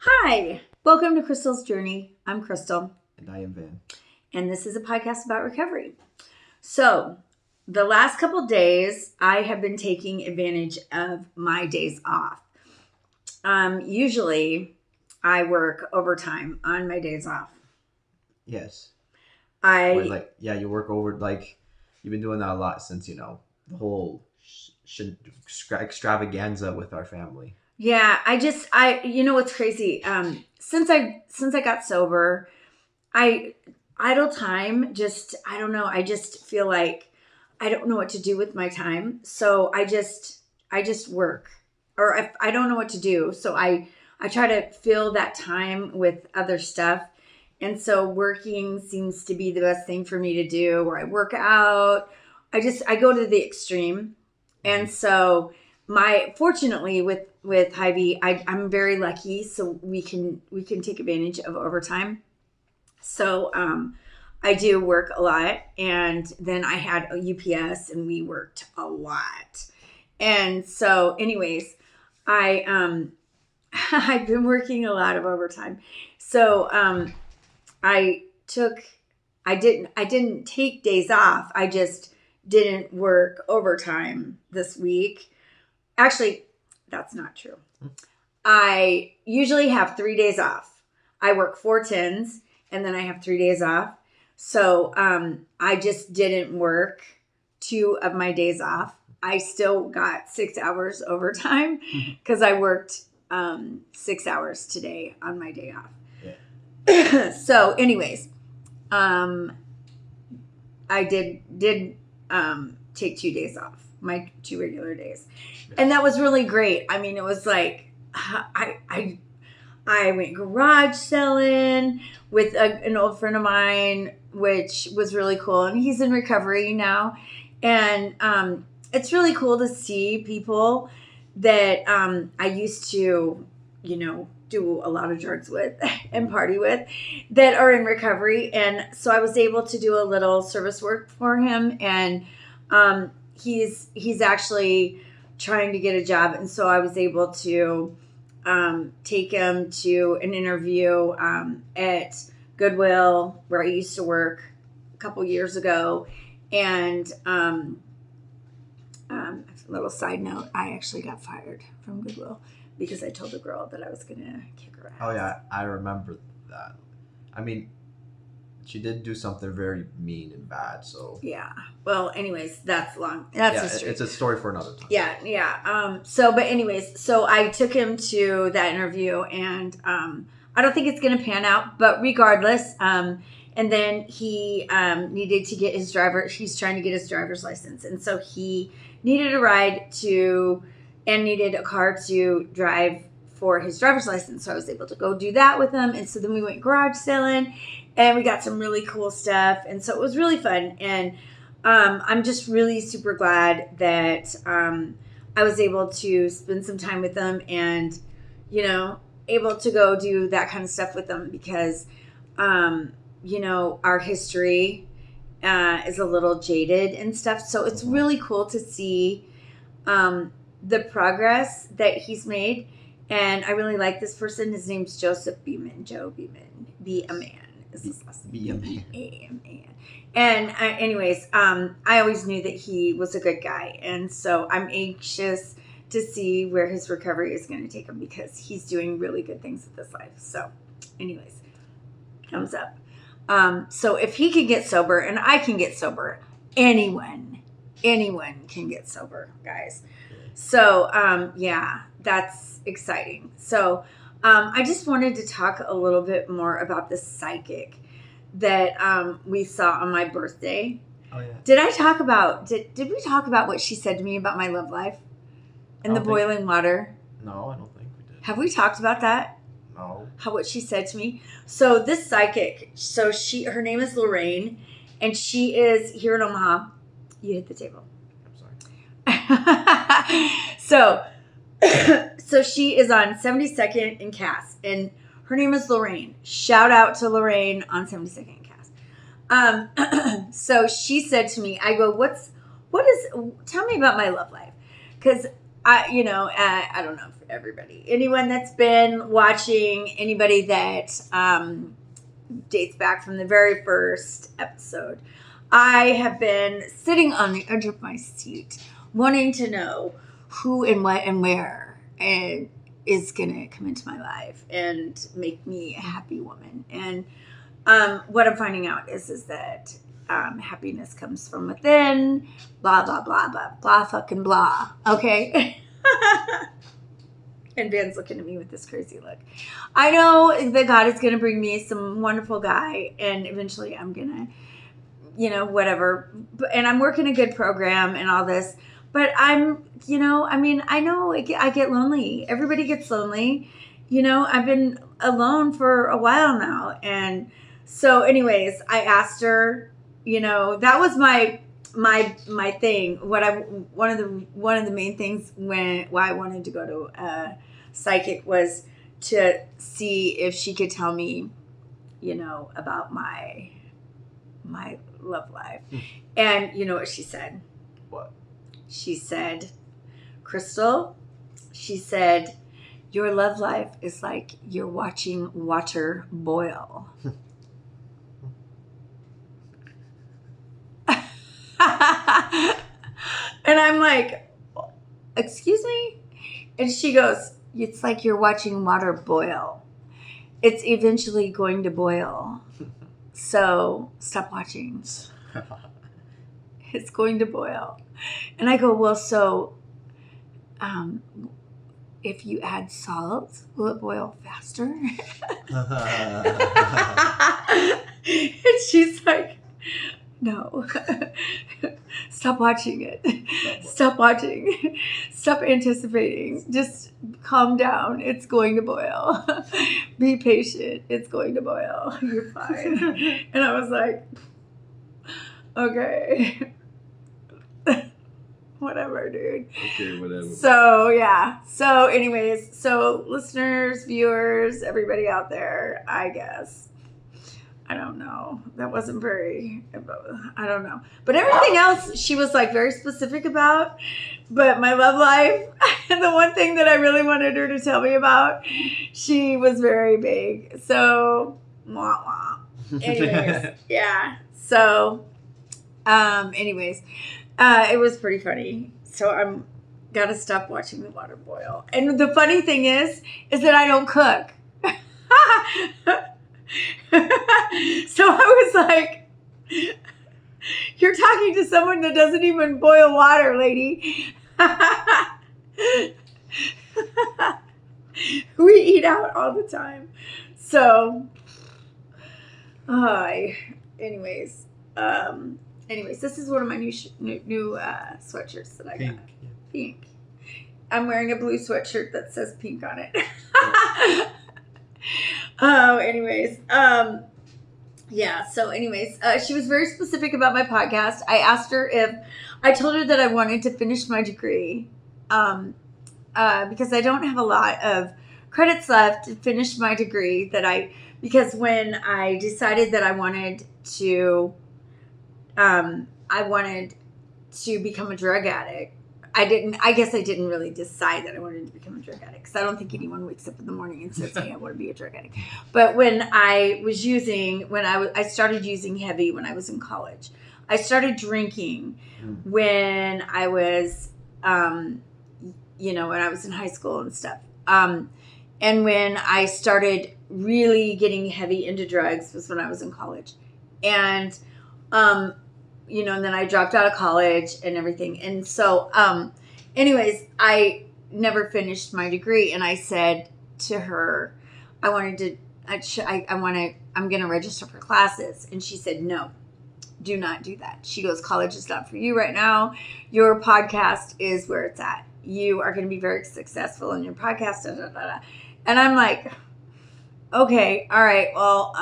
Hi, welcome to Crystal's Journey. I'm Crystal, And I am Van. and this is a podcast about recovery. So, the last couple days, I have been taking advantage of my days off. Usually, I work overtime on my days off. Yes. Or I you work over you've been doing that a lot since the whole extravaganza with our family. Yeah, you know what's crazy? Since I got sober, I idle time just I don't know. I just feel like I don't know what to do with my time, so I just work, or if I don't know what to do, so I try to fill that time with other stuff, and so working seems to be the best thing for me to do. Where I work out, I go to the extreme, and so my fortunately with Hy-Vee, I'm very lucky, so we can take advantage of overtime. So I do work a lot, and then I had a UPS, and we worked a lot. And so, anyways, I I've been working a lot of overtime. So I took I didn't take days off. I just didn't work overtime this week. Actually, that's not true. I usually have 3 days off. I work 4 10s, and then I have 3 days off. So I just didn't work 2 of my days off. I still got 6 hours overtime because I worked 6 hours today on my day off. Yeah. So, anyways, um, I did take 2 days off, my 2 regular days, and that was really great. I mean, it was like I went garage selling with an old friend of mine, which was really cool, and he's in recovery now, and it's really cool to see people that I used to, do a lot of drugs with and party with, that are in recovery. And so I was able to do a little service work for him, and he's actually trying to get a job, and so I was able to take him to an interview at Goodwill, where I used to work a couple years ago. And a little side note, I actually got fired from Goodwill because I told the girl that I was going to kick her ass. Oh yeah, I remember that. I mean, she did do something very mean and bad, so Yeah. Well, anyways, that's long. That's history. It's a story for another time. Yeah. But anyways, so I took him to that interview, and I don't think it's going to pan out, but regardless, and then he needed to get his he's trying to get his driver's license. And so he needed a ride and needed a car to drive for his driver's license. So I was able to go do that with him. And so then we went garage selling, and we got some really cool stuff. And so it was really fun. And I'm just really super glad that I was able to spend some time with them, and, able to go do that kind of stuff with them, because, our history is a little jaded and stuff. So it's really cool to see the progress that he's made. And I really like this person. His name's Joseph Beeman. Joe Beeman. Be a man is his last name. B-A-M-A-N. And anyways, I always knew that he was a good guy. And so I'm anxious to see where his recovery is going to take him, because he's doing really good things with his life. So anyways, thumbs up. So if he can get sober and I can get sober, anyone can get sober, guys. So, that's exciting. So, I just wanted to talk a little bit more about the psychic that we saw on my birthday. Oh yeah. Did we talk about what she said to me about my love life and the boiling water? No, I don't think we did. Have we talked about that? No. What she said to me? So this psychic, her name is Lorraine, and she is here in Omaha. You hit the table. I'm sorry. So she is on 72nd and Cass, and her name is Lorraine. Shout out to Lorraine on 72nd and Cass. So she said to me, I go, tell me about my love life. Because I don't know for everybody. Anyone that's been watching, anybody that dates back from the very first episode, I have been sitting on the edge of my seat, wanting to know who and what and where and is gonna come into my life and make me a happy woman. And what I'm finding out is that happiness comes from within. Blah blah blah blah blah fucking blah. Okay. And Ben's looking at me with this crazy look. I know that God is going to bring me some wonderful guy, and eventually I'm going to, whatever. And I'm working a good program and all this. But I know I get lonely. Everybody gets lonely. I've been alone for a while now. And so anyways, I asked her, that was my thing. One of the main things why I wanted to go to a psychic was to see if she could tell me, about my love life. And you know what she said? What? She said, Crystal, she said, your love life is like you're watching water boil. And I'm like, excuse me? And she goes, it's like you're watching water boil. It's eventually going to boil. So stop watching. It's going to boil. And I go, well, so if you add salt, will it boil faster? And she's like, no. Stop watching it. Stop watching. Stop anticipating. Just calm down. It's going to boil. Be patient. It's going to boil. You're fine. And I was like, okay. Whatever, dude. Okay, whatever. So, yeah. So, anyways, listeners, viewers, everybody out there, I guess. I don't know. That wasn't very, I don't know. But everything else, she was like very specific about. But my love life, the one thing that I really wanted her to tell me about, she was very vague. So, wah wah. Anyways, yeah. So, it was pretty funny. So I'm gotta stop watching the water boil. And the funny thing is that I don't cook. So I was like, you're talking to someone that doesn't even boil water, lady. We eat out all the time. So, anyways, this is one of my new sweatshirts that I got. Pink. I'm wearing a blue sweatshirt that says pink on it. She was very specific about my podcast. I asked her I told her that I wanted to finish my degree, because I don't have a lot of credits left to finish my degree because when I decided that I wanted to become a drug addict, I guess I didn't really decide that I wanted to become a drug addict, because I don't think anyone wakes up in the morning and says, hey, I want to be a drug addict. But when I started using heavy when I was in college. I started drinking when I was, when I was in high school and stuff. And when I started really getting heavy into drugs was when I was in college. And, and then I dropped out of college and everything. And so, I never finished my degree. And I said to her, I'm going to register for classes. And she said, no, do not do that. She goes, college is not for you right now. Your podcast is where it's at. You are going to be very successful in your podcast. Da, da, da, da. And I'm like, okay, all right, well,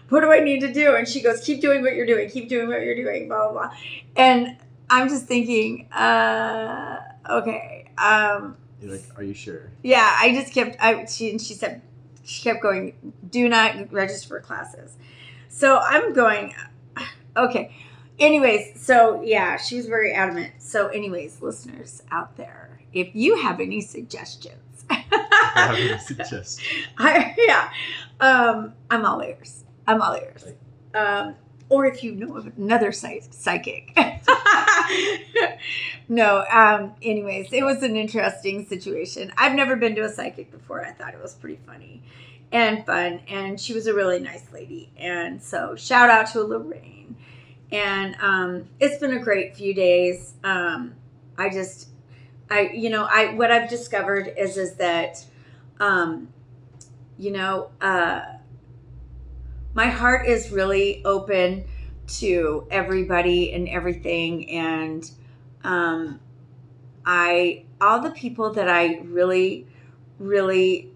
what do I need to do? And she goes, keep doing what you're doing. Keep doing what you're doing, blah, blah, blah. And I'm just thinking, okay. You're like, are you sure? Yeah, I just kept, she kept going, do not register for classes. So I'm going, okay. Anyways, so yeah, she was very adamant. So, anyways, listeners out there, if you have any suggestions, Have any suggestions? I'm all ears. I'm all ears. Or if you know of another psychic. No. Anyways, it was an interesting situation. I've never been to a psychic before. I thought it was pretty funny and fun, and she was a really nice lady. And so, shout out to Lorraine. And it's been a great few days. What I've discovered is that, my heart is really open to everybody and everything, and all the people that I really, really,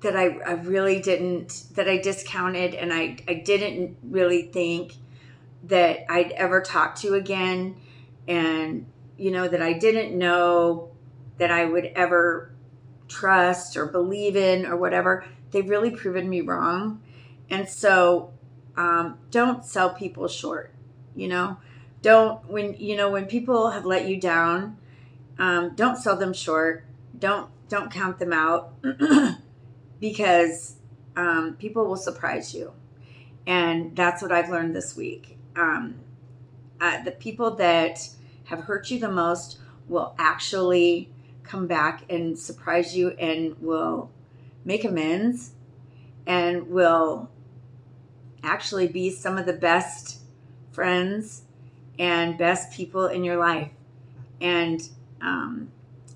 that I really didn't, that I discounted, and I didn't really think that I'd ever talk to again, and that I didn't know that I would ever trust or believe in or whatever, they've really proven me wrong. And so don't sell people short. When people have let you down, don't sell them short. Don't count them out. Because people will surprise you. And that's what I've learned this week. The people that have hurt you the most will actually come back and surprise you, and will make amends, and will actually be some of the best friends and best people in your life. And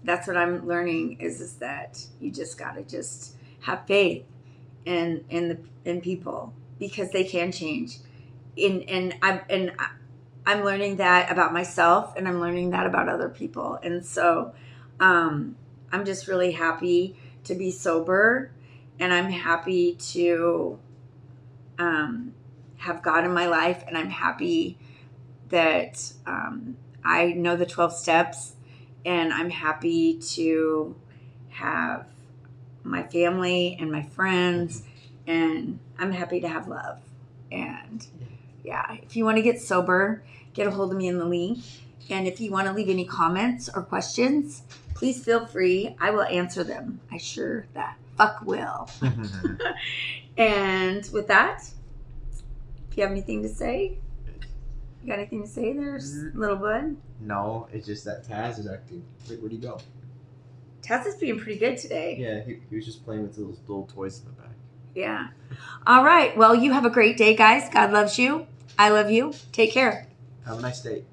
that's what I'm learning is that you just gotta just have faith in people, because they can change. I'm learning that about myself, and I'm learning that about other people. And so I'm just really happy to be sober, and I'm happy to have God in my life, and I'm happy that I know the 12 steps, and I'm happy to have my family and my friends, and I'm happy to have love. And yeah, if you want to get sober, get a hold of me in the link. And if you want to leave any comments or questions, please feel free. I will answer them. I sure that fuck will. And with that, if you have anything to say, you got anything to say there, little bud? No, it's just that Taz is acting. Where'd he go? Taz is being pretty good today. Yeah, he was just playing with those little toys in the back. Yeah. All right. Well, you have a great day, guys. God loves you. I love you. Take care. Have a nice day.